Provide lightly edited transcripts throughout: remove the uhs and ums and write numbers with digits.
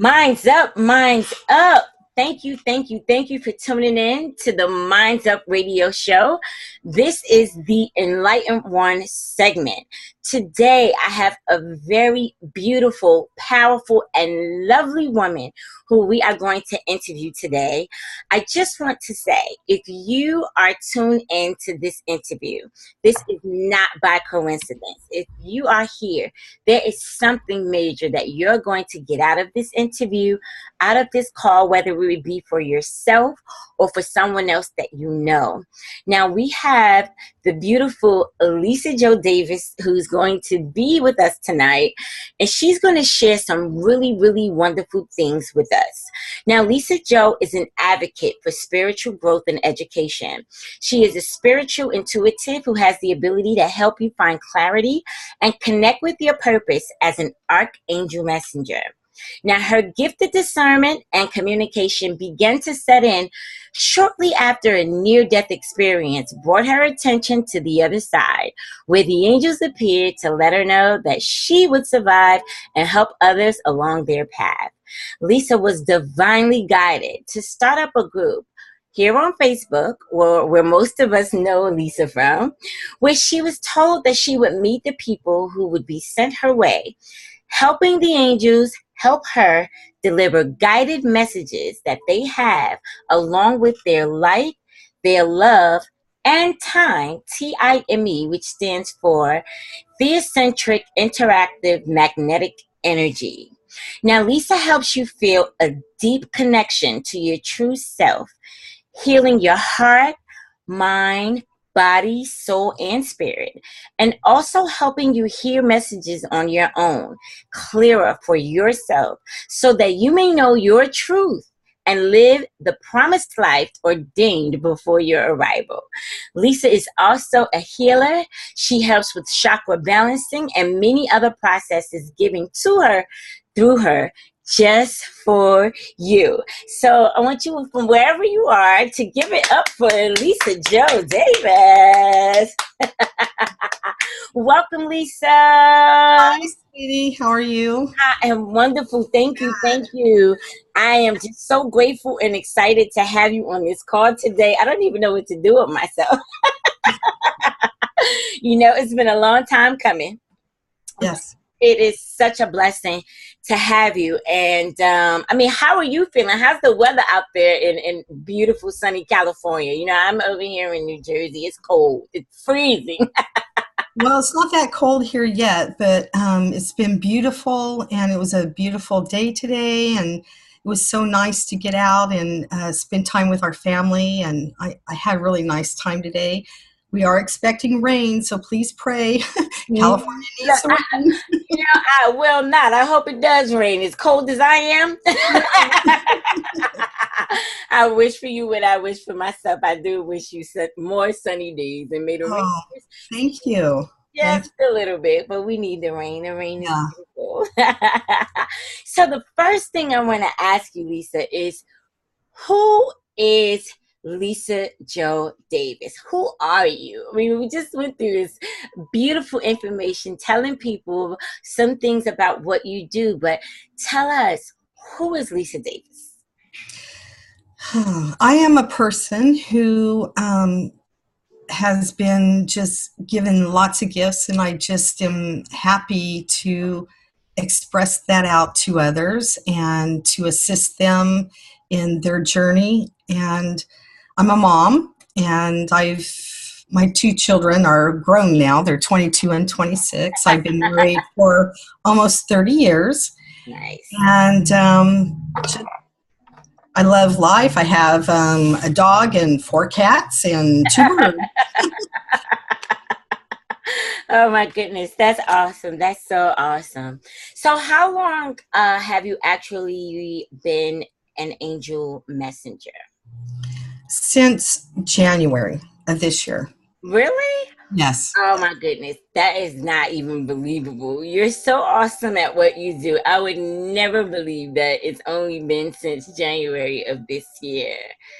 Minds up, minds up. Thank you for tuning in to the Minds Up radio show. This is the Enlightened One segment. Today, I have a very beautiful, powerful, and lovely woman who we are going to interview today. I just want to say, if you are tuned in to this interview, this is not by coincidence. If you are here, there is something major that you're going to get out of this interview, out of this call, whether it would be for yourself or for someone else that you know. Now, we have the beautiful Lisa Jo Davis, who's going to be with us tonight, and she's going to share some really, really wonderful things with us. Now, Lisa Jo is an advocate for spiritual growth and education. She is a spiritual intuitive who has the ability to help you find clarity and connect with your purpose as an archangel messenger. Now, her gifted discernment and communication began to set in shortly after a near-death experience brought her attention to the other side, where the angels appeared to let her know that she would survive and help others along their path. Lisa was divinely guided to start up a group here on Facebook, where most of us know Lisa from, where she was told that she would meet the people who would be sent her way, helping the angels help her deliver guided messages that they have along with their light, their love, and time, TIME, which stands for Theocentric Interactive Magnetic Energy. Now, Lisa helps you feel a deep connection to your true self, healing your heart, mind, body, soul, and spirit, and also helping you hear messages on your own, clearer for yourself, so that you may know your truth and live the promised life ordained before your arrival. Lisa is also a healer. She helps with chakra balancing and many other processes given to her through her just for you. So I want you, from wherever you are, to give it up for Lisa Jo Davis. Welcome, Lisa. Hi, sweetie. How are you? I am wonderful. Thank you. I am just so grateful and excited to have you on this call today. I don't even know what to do with myself. It's been a long time coming. Yes. It is such a blessing to have you. And how are you feeling? How's the weather out there in beautiful sunny California? I'm over here in New Jersey. It's cold. It's freezing. Well, it's not that cold here yet, but it's been beautiful, and it was a beautiful day today, and it was so nice to get out and spend time with our family, and I had a really nice time today. We are expecting rain, so please pray. California needs some rain. I will not. I hope it does rain. As cold as I am. I wish for you what I wish for myself. I do wish you more sunny days and made a rain. Thank you. Just a little bit, but we need the rain. The rain is beautiful. So the first thing I want to ask you, Lisa, is who is Lisa Jo Davis? Who are you? We just went through this beautiful information telling people some things about what you do, but tell us, who is Lisa Davis? I am a person who has been just given lots of gifts, and I just am happy to express that out to others and to assist them in their journey. And I'm a mom, and my two children are grown now. They're 22 and 26. I've been married for almost 30 years. Nice. And I love life. I have a dog and 4 cats and 2 birds. Oh my goodness, that's awesome. That's so awesome. So how long have you actually been an angel messenger? Since January of this year. Really? Yes. Oh my goodness, that is not even believable. You're so awesome at what you do. I would never believe that it's only been since January of this year.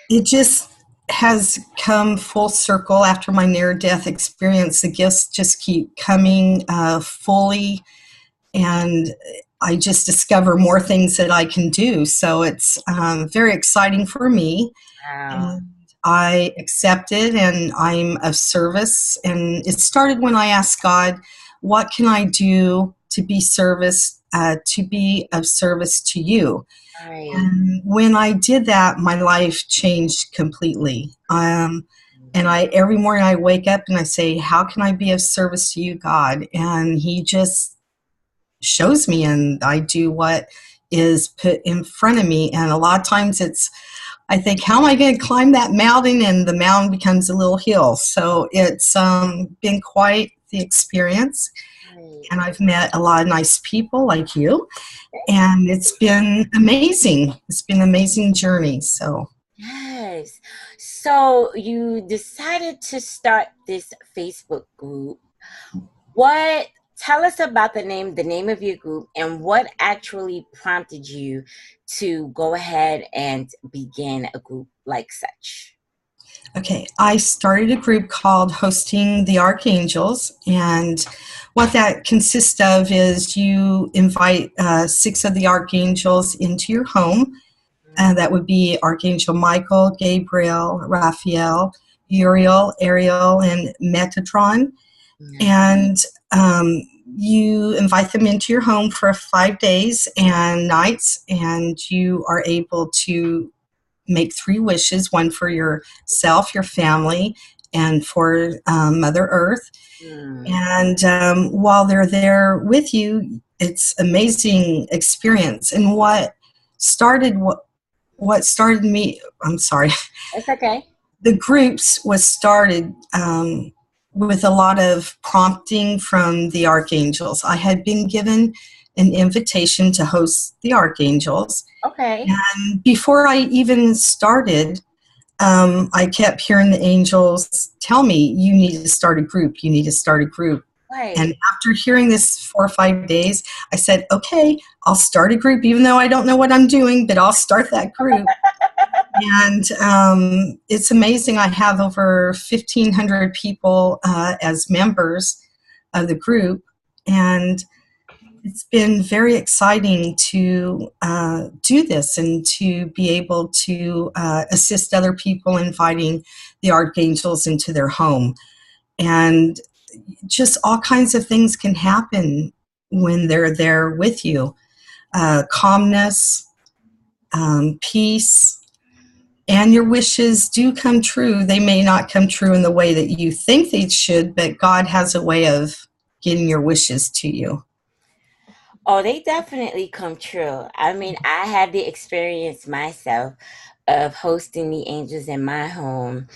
It just has come full circle after my near-death experience. The gifts just keep coming fully, and I just discover more things that I can do. So it's very exciting for me. Wow. And I accepted, and I'm of service. And it started when I asked God, what can I do to be of service to you? Right. And when I did that, my life changed completely. And every morning I wake up and I say, how can I be of service to you, God? And he just shows me, and I do what is put in front of me. And a lot of times I think, how am I going to climb that mountain? And the mountain becomes a little hill. So it's been quite the experience. Right. And I've met a lot of nice people like you. And it's been amazing. It's been an amazing journey. So, Yes. So you decided to start this Facebook group. What Tell us about the name of your group, and what actually prompted you to go ahead and begin a group like such? okay, I started a group called Hosting the Archangels. And what that consists of is you invite 6 of the archangels into your home. That would be Archangel Michael, Gabriel, Raphael, Uriel, Ariel, and Metatron. Mm. And you invite them into your home for 5 days and nights, and you are able to make 3 wishes, one for yourself, your family, and for Mother Earth. Mm. And while they're there with you, it's amazing experience. And what started me, I'm sorry, It's okay. the groups was started with a lot of prompting from the archangels. I had been given an invitation to host the archangels. Okay. And before I even started, I kept hearing the angels tell me, you need to start a group, you need to start a group. And Right. after hearing this 4 or 5 days, I said, okay, I'll start a group, even though I don't know what I'm doing, but I'll start that group. And it's amazing. I have over 1,500 people as members of the group. And it's been very exciting to do this and to be able to assist other people, inviting the archangels into their home. And just all kinds of things can happen when they're there with you. Calmness, peace, and your wishes do come true. They may not come true in the way that you think they should, but God has a way of getting your wishes to you. Oh, they definitely come true. I mean, I had the experience myself of hosting the angels in my home,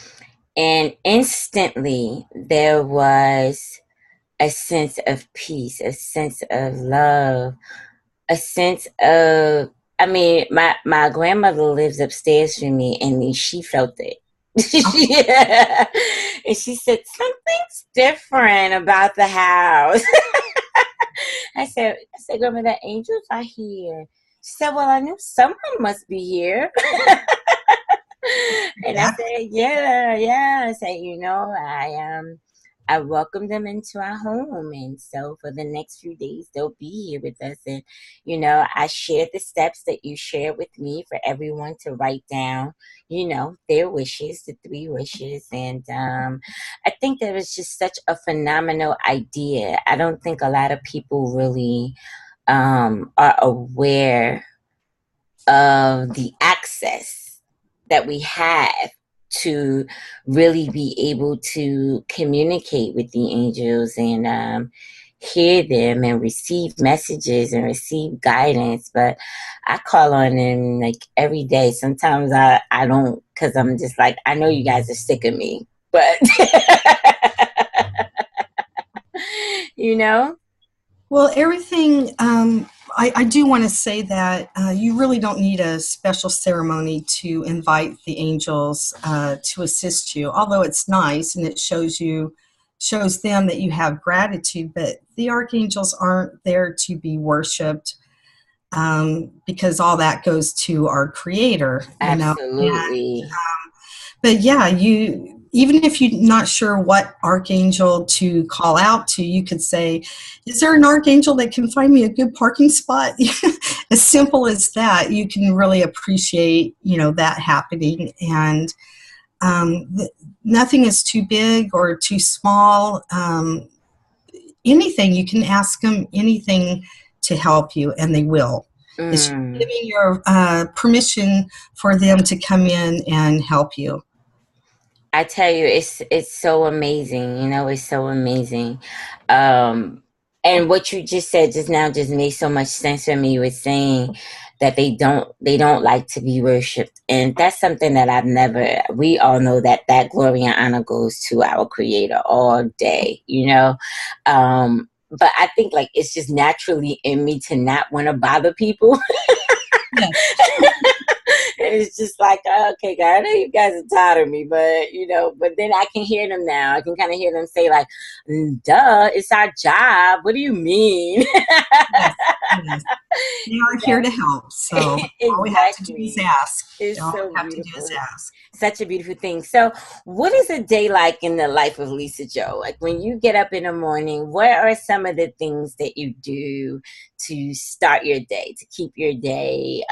and instantly there was a sense of peace, a sense of love, a sense of, I mean, my grandmother lives upstairs from me, and she felt it. Yeah. And she said, something's different about the house. I said, Grandma, the angels are here. She said, well, I knew someone must be here. And I Yeah, said, yeah, yeah. I said, I welcomed them into our home, and so for the next few days they'll be here with us. And I shared the steps that you shared with me for everyone to write down, their wishes, the 3 wishes. And I think that was just such a phenomenal idea. I don't think a lot of people really are aware of the access that we have to really be able to communicate with the angels, and hear them and receive messages and receive guidance. But I call on them like every day. Sometimes I don't, because I'm just like, I know you guys are sick of me, but you know well, everything, I do want to say that you really don't need a special ceremony to invite the angels to assist you, although it's nice and it shows them that you have gratitude. But the archangels aren't there to be worshipped, because all that goes to our creator. And absolutely. but yeah, even if you're not sure what archangel to call out to, you could say, is there an archangel that can find me a good parking spot? As simple as that, you can really appreciate, that happening. And nothing is too big or too small. Anything, you can ask them anything to help you, and they will. It's giving your permission for them to come in and help you. I tell you, it's so amazing. It's so amazing. And what you just said just now just made so much sense for me with saying that they don't like to be worshipped. And that's something that we all know that glory and honor goes to our creator all day, but I think like it's just naturally in me to not want to bother people. Yes. And it's just like, okay, God, I know you guys are tired of me, but then I can hear them now. I can kind of hear them say like, duh, it's our job. What do you mean? Yes, yes. They are here to help. So exactly. All we have to do is ask. It's all so we have beautiful. to do is ask. Such a beautiful thing. So what is a day like in the life of Lisa Jo? Like when you get up in the morning, what are some of the things that you do to start your day, to keep your day,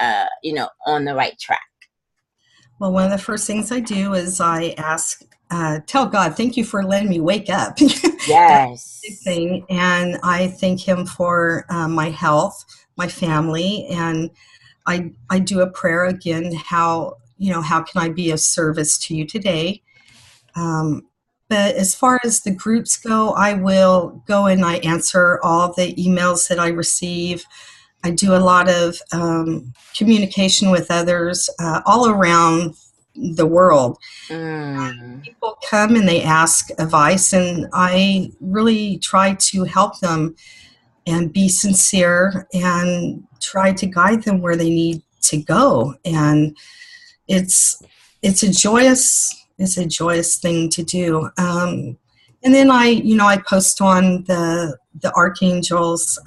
on the right track? Well, one of the first things I do is I tell God, thank you for letting me wake up. Yes. That's a big thing. And I thank him for my health, my family, and I do a prayer again, how can I be of service to you today? But as far as the groups go, I will go and I answer all the emails that I receive. I do a lot of communication with others all around the world. People come and they ask advice, and I really try to help them and be sincere and try to guide them where they need to go. And it's a joyous thing to do. And then I post on the archangels.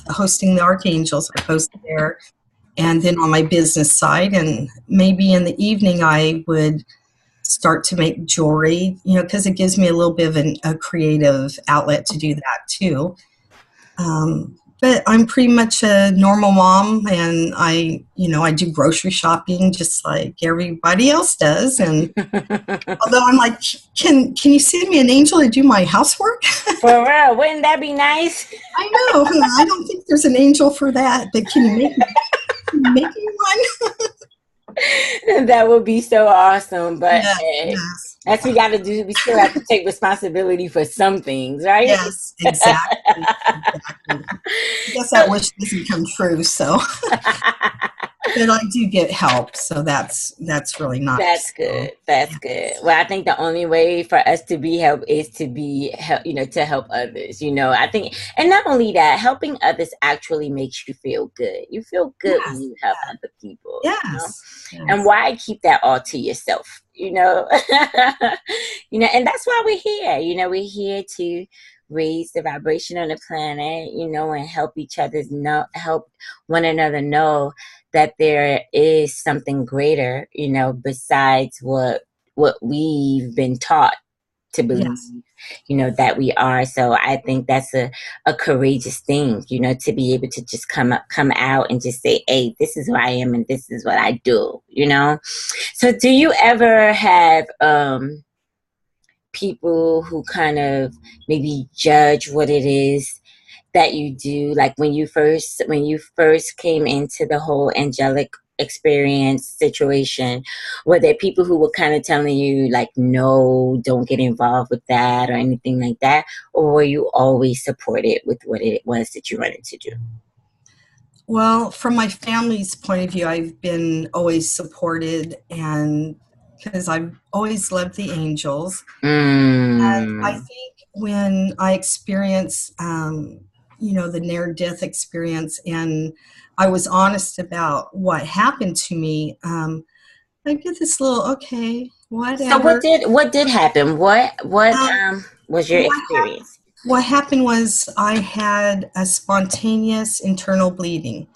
Hosting the archangels, I post there, and then on my business side, and maybe in the evening I would start to make jewelry, because it gives me a little bit of a creative outlet to do that too. But I'm pretty much a normal mom, and I do grocery shopping just like everybody else does. And although I'm like, can you send me an angel to do my housework? For real, wouldn't that be nice? I know. I don't think there's an angel for that, but can you make me one? That would be so awesome. But Yes, hey, yes. that's what we got to do. We still have to take responsibility for some things, right? Yes, exactly. I guess that wish doesn't come true, so. But I do get help, so that's really nice. That's good. That's good. Well, I think the only way for us to be help is to be help, to help others. I think, and not only that, helping others actually makes you feel good. You feel good when you help other people. Yes. And why keep that all to yourself? And that's why we're here. We're here to raise the vibration on the planet, and help help one another know that there is something greater, besides what we've been taught to believe, that we are. So I think that's a courageous thing, to be able to just come out and just say, hey, this is who I am and this is what I do, So do you ever have people who kind of maybe judge what it is that you do? Like when you first came into the whole angelic experience situation, were there people who were kind of telling you like, no, don't get involved with that or anything like that? Or were you always supported with what it was that you wanted to do? Well, from my family's point of view, I've been always supported, and because I've always loved the angels. And I think when I experience, the near-death experience, and I was honest about what happened to me, I get this little, okay, whatever. So what did happen? What was your experience? What happened was I had a spontaneous internal bleeding.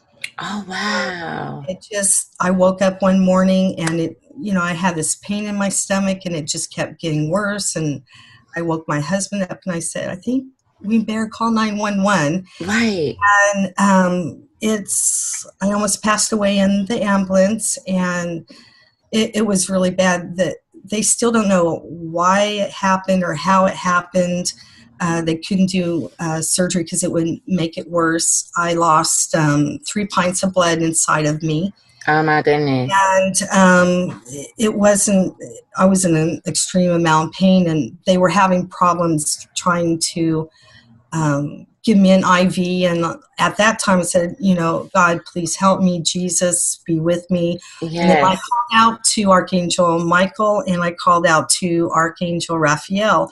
Oh, wow. I woke up one morning and I had this pain in my stomach and it just kept getting worse. And I woke my husband up and I said, I think we better call 911. Right. And I almost passed away in the ambulance, and it was really bad. That they still don't know why it happened or how it happened. They couldn't do surgery because it would make it worse. I lost 3 pints of blood inside of me. Oh, my goodness. And it wasn't, I was in an extreme amount of pain, and they were having problems trying to give me an IV. And at that time I said, God, please help me. Jesus, be with me. Yes. And then I called out to Archangel Michael and I called out to Archangel Raphael.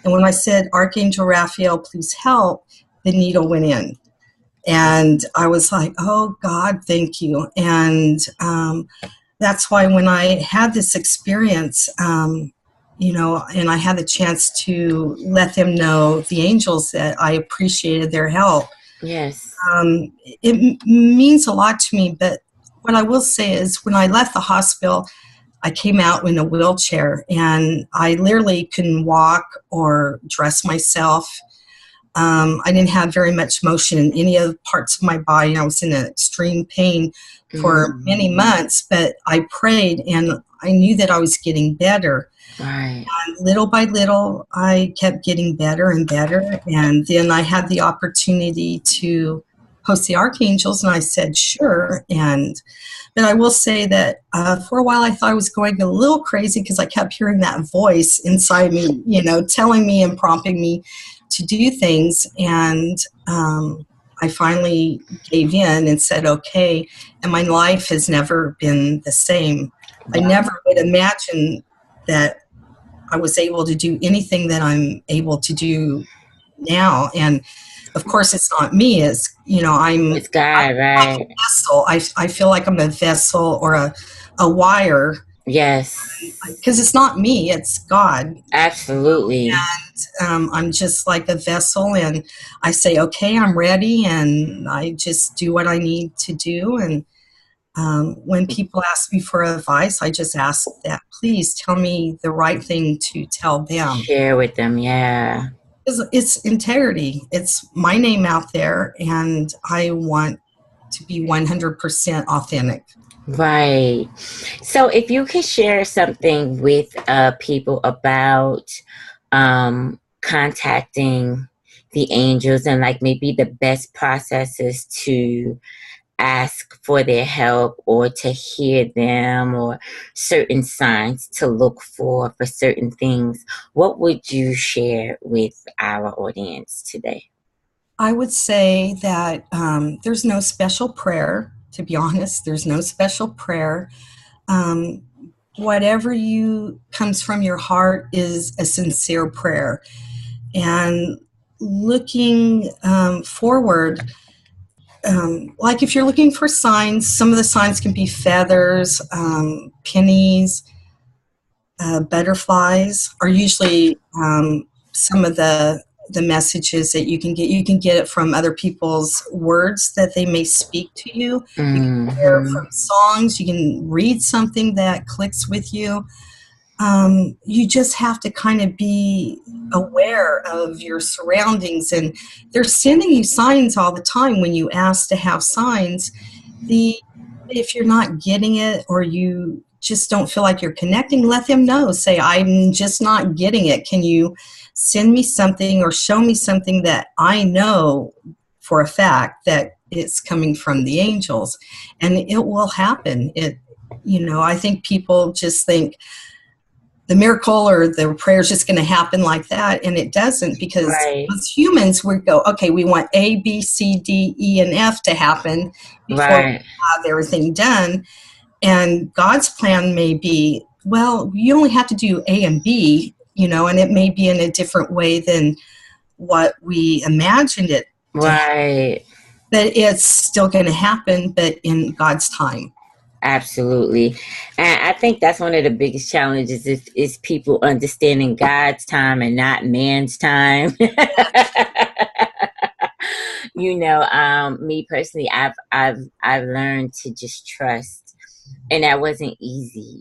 And when I said, Archangel Raphael, please help, the needle went in. And I was like, oh, God, thank you. And that's why when I had this experience, and I had the chance to let them know, the angels, that I appreciated their help. Yes. It means a lot to me. But what I will say is when I left the hospital, I came out in a wheelchair and I literally couldn't walk or dress myself. I didn't have very much motion in any of the parts of my body. I was in extreme pain for many months, but I prayed and I knew that I was getting better. Right. And little by little, I kept getting better and better. And then I had the opportunity to host the Archangels, and I said, sure. But I will say that for a while I thought I was going a little crazy because I kept hearing that voice inside me, telling me and prompting me to do things. And I finally gave in and said, okay. And my life has never been the same. Wow. I never would imagine that I was able to do anything that I'm able to do now. And of course, it's not me. It's It's God, right? Like a vessel. I feel like I'm a vessel or a wire. Yes. Because it's not me. It's God. Absolutely. And I'm just like a vessel, and I say, okay, I'm ready, and I just do what I need to do. And when people ask me for advice, I just ask that, please tell me the right thing to tell them. Share with them, yeah. It's integrity. It's my name out there, and I want to be 100% authentic. Right. So if you could share something with people about contacting the angels and like maybe the best processes to ask for their help or to hear them or certain signs to look for certain things, what would you share with our audience today? I would say that there's no special prayer. To be honest, there's no special prayer. Whatever comes from your heart is a sincere prayer. And looking forward, like if you're looking for signs, some of the signs can be feathers, pennies, butterflies are usually some of the messages that you can get. You can get it from other people's words that they may speak to you. You can hear from songs. You can read something that clicks with you. You just have to kind of be aware of your surroundings, and they're sending you signs all the time when you ask to have signs. If you're not getting it or you just don't feel like you're connecting, let them know. Say, I'm just not getting it. Can you send me something or show me something that I know for a fact that it's coming from the angels? And it will happen. I think people just think the miracle or the prayer is just going to happen like that, and it doesn't, because as humans we go, okay, we want A, B, C, D, E, and F to happen before we have everything done. And God's plan may be, well, you only have to do A and B, and it may be in a different way than what we imagined it to happen. But it's still going to happen, but in God's time. Absolutely. And I think that's one of the biggest challenges is people understanding God's time and not man's time. Me personally, I've learned to just trust, and that wasn't easy.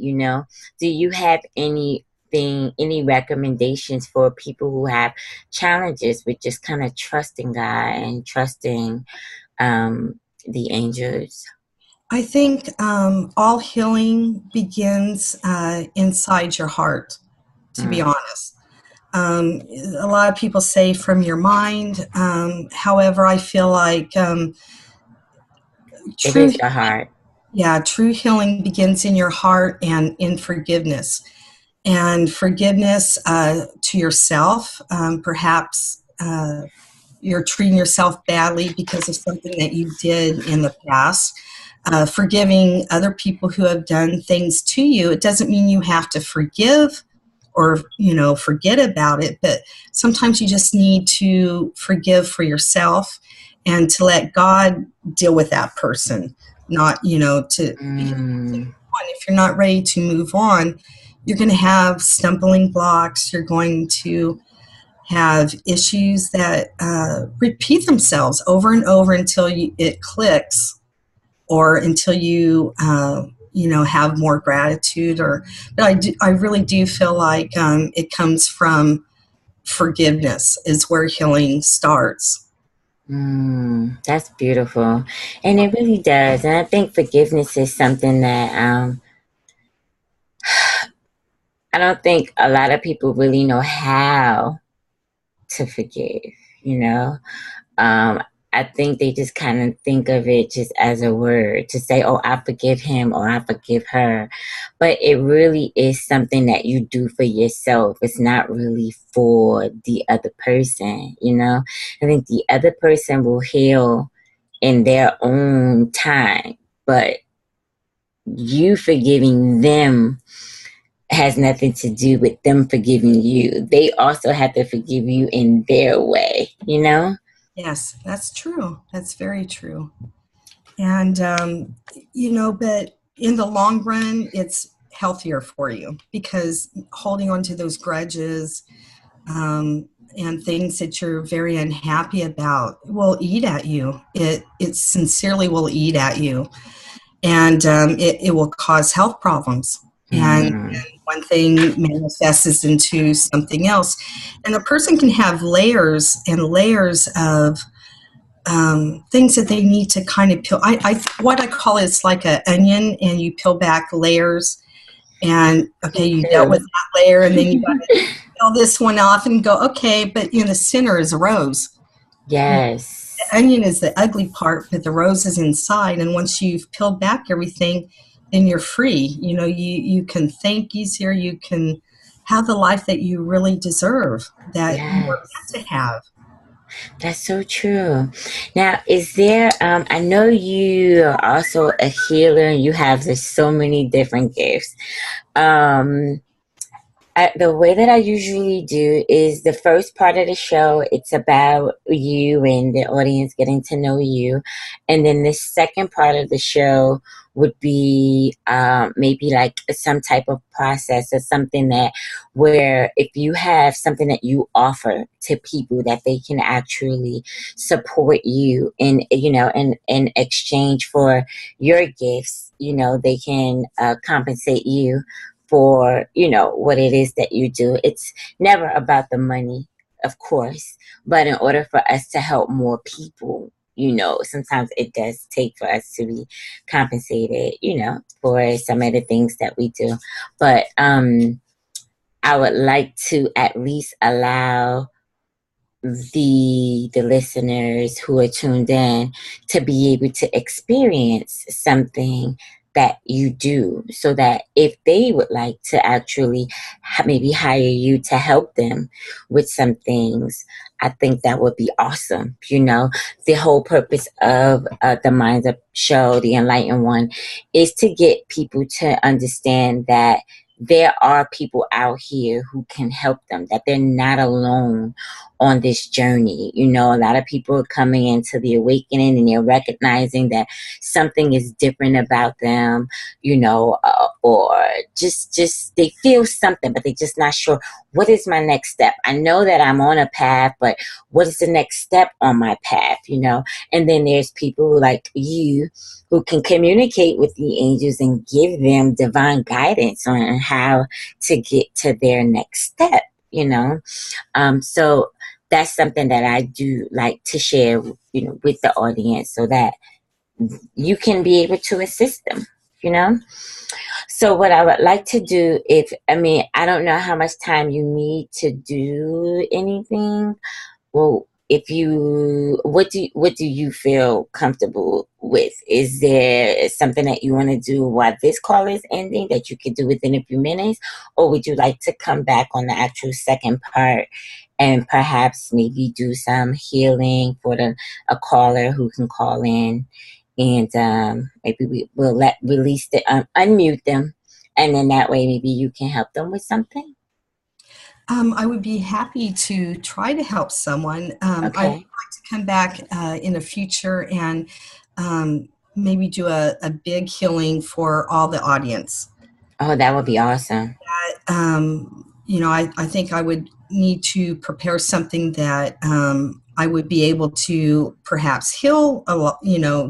Do you have any recommendations for people who have challenges with just kind of trusting God and trusting the angels? I think all healing begins inside your heart, to be Mm, honest. Um, a lot of people say from your mind. However, I feel like it true, is the heart. yeah, true healing begins in your heart and in forgiveness. And forgiveness to yourself, perhaps you're treating yourself badly because of something that you did in the past. Forgiving other people who have done things to you. It doesn't mean you have to forgive or forget about it, but sometimes you just need to forgive for yourself and to let God deal with that person. Not to Mm, if you're not ready to move on, you're going to have stumbling blocks. You're going to have issues that repeat themselves over and over until it clicks, or until you have more gratitude. But I really do feel like it comes from forgiveness is where healing starts. that's beautiful, and it really does. And I think forgiveness is something that I don't think a lot of people really know how to forgive. You know, Um, I think they just kind of think of it just as a word to say, oh, I forgive him or I forgive her. But it really is something that you do for yourself. It's not really for the other person. I think the other person will heal in their own time, but you forgiving them has nothing to do with them forgiving you. They also have to forgive you in their way. Yes, that's true. That's very true. And but in the long run, it's healthier for you, because holding on to those grudges um, and things that you're very unhappy about will eat at you. It sincerely will eat at you, and it will cause health problems. And Mm, one thing manifests into something else, and a person can have layers and layers of things that they need to kind of peel. What I call it is like an onion, and you peel back layers. And okay, me you dealt with too. that layer, and then you got to peel this one off and go, okay, but in the center is a rose. The Yes. onion is the ugly part, but the rose is inside. And once you've peeled back everything, then you're free. You can think easier. You can have the life that you really deserve, that you were Yes. meant to have. That's so true. Now, I know you are also a healer and you have just so many different gifts. Um, the way that I usually do is the first part of the show, it's about you and the audience getting to know you. And then the second part of the show would be maybe like some type of process or something that where if you have something that you offer to people that they can actually support you in exchange for your gifts, they can compensate you for what it is that you do. It's never about the money, of course, but in order for us to help more people, sometimes it does take for us to be compensated, for some of the things that we do. But I would like to at least allow the listeners who are tuned in to be able to experience something that you do, so that if they would like to actually maybe hire you to help them with some things, I think that would be awesome. The whole purpose of the Minds Up show, the Enlightened One, is to get people to understand that there are people out here who can help them, that they're not alone on this journey. You know, a lot of people are coming into the awakening and they're recognizing that something is different about them, you know, or just they feel something, but they're just not sure, what is my next step? I know that I'm on a path, but what is the next step on my path, you know? And then there's people like you who can communicate with the angels and give them divine guidance on how to get to their next step, you know? So that's something that I do like to share, you know, with the audience, so that you can be able to assist them, you know? So what I would like to do, I don't know how much time you need to do anything. Well, what do you feel comfortable with? Is there something that you want to do while this call is ending that you could do within a few minutes? Or would you like to come back on the actual second part and perhaps maybe do some healing for a caller who can call in, and maybe we'll unmute them, and then that way maybe you can help them with something? I would be happy to try to help someone. I would Okay. like to come back in the future and maybe do a big healing for all the audience. Oh, that would be awesome. I think I would need to prepare something that I would be able to perhaps heal,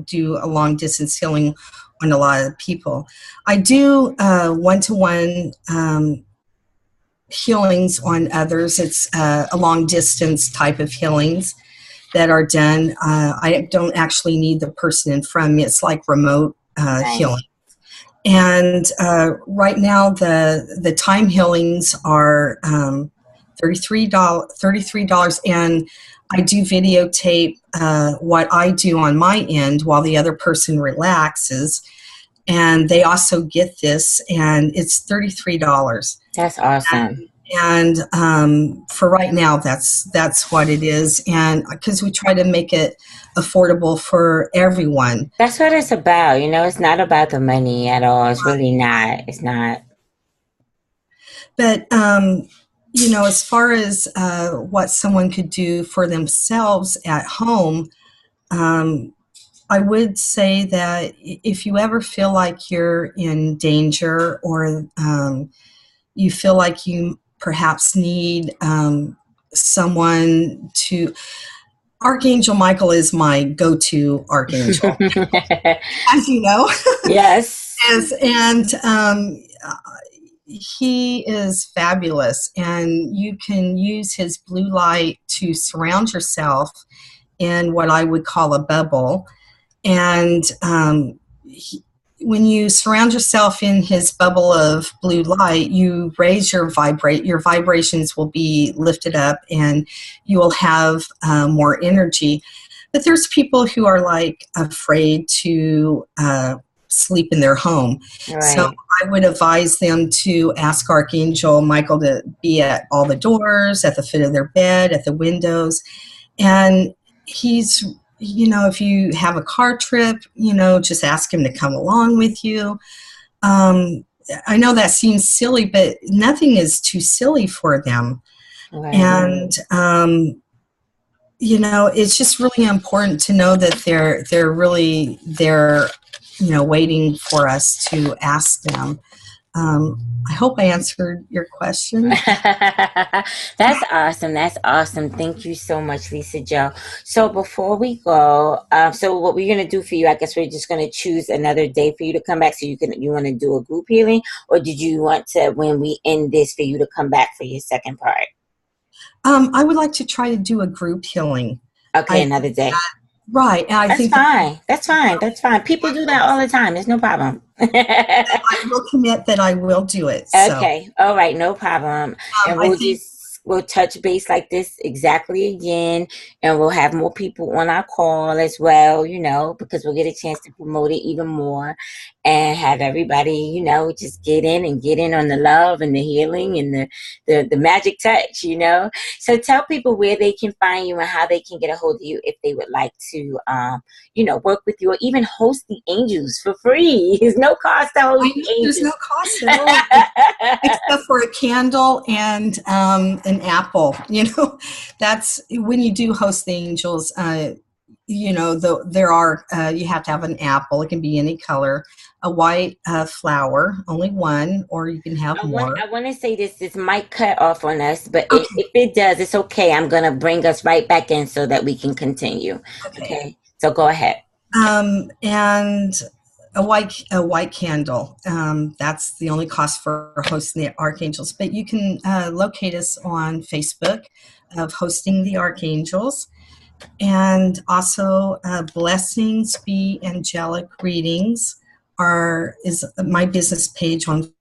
do a long distance healing on a lot of people. I do one-to-one healings on others. It's a long distance type of healings that are done. I don't actually need the person in front of me. It's like remote healing. And right now the time healings are $33, and I do videotape what I do on my end while the other person relaxes, and they also get this, and it's $33. That's awesome. And for right now, that's what it is, and because we try to make it affordable for everyone. That's what it's about. You know, it's not about the money at all. It's really not. It's not. But as far as what someone could do for themselves at home, I would say that if you ever feel like you're in danger, or you feel like you perhaps need someone to... Archangel Michael is my go-to archangel, as you know. Yes. Yes, and he is fabulous, and you can use his blue light to surround yourself in what I would call a bubble. And when you surround yourself in his bubble of blue light, you raise your vibrations will be lifted up, and you will have more energy. But there's people who are like afraid to sleep in their home. Right. So I would advise them to ask Archangel Michael to be at all the doors, at the foot of their bed, at the windows. And he's, if you have a car trip, just ask him to come along with you. I know that seems silly, but nothing is too silly for them. Right. And, it's just really important to know that they're really there, waiting for us to ask them. I hope I answered your question. That's awesome. That's awesome. Thank you so much, Lisa Jo. So before we go, so what we're going to do for you, I guess we're just going to choose another day for you to come back. So you want to do a group healing, or did you want to, when we end this, for you to come back for your second part? I would like to try to do a group healing. Okay, another day. Right. And That's fine. That's fine. That's fine. People do that all the time. There's no problem. I will commit that I will do it. So. Okay. All right. No problem. And we'll just we'll touch base like this exactly again, and we'll have more people on our call as well, because we'll get a chance to promote it even more and have everybody, just get in on the love and the healing and the magic touch. So tell people where they can find you and how they can get a hold of you if they would like to, work with you or even host the angels for free. There's no cost to host I the know there's no angels. cost at all, except for a candle and an apple. That's when you do host the angels. There are you have to have an apple. It can be any color. A white flower, only one, or you can have more. I want to say this might cut off on us, but Okay. if it does, it's okay. I'm going to bring us right back in so that we can continue. Okay. Okay. So go ahead. And a white candle. That's the only cost for hosting the archangels. But you can locate us on Facebook of hosting the archangels, and also blessings be angelic readings is my business page on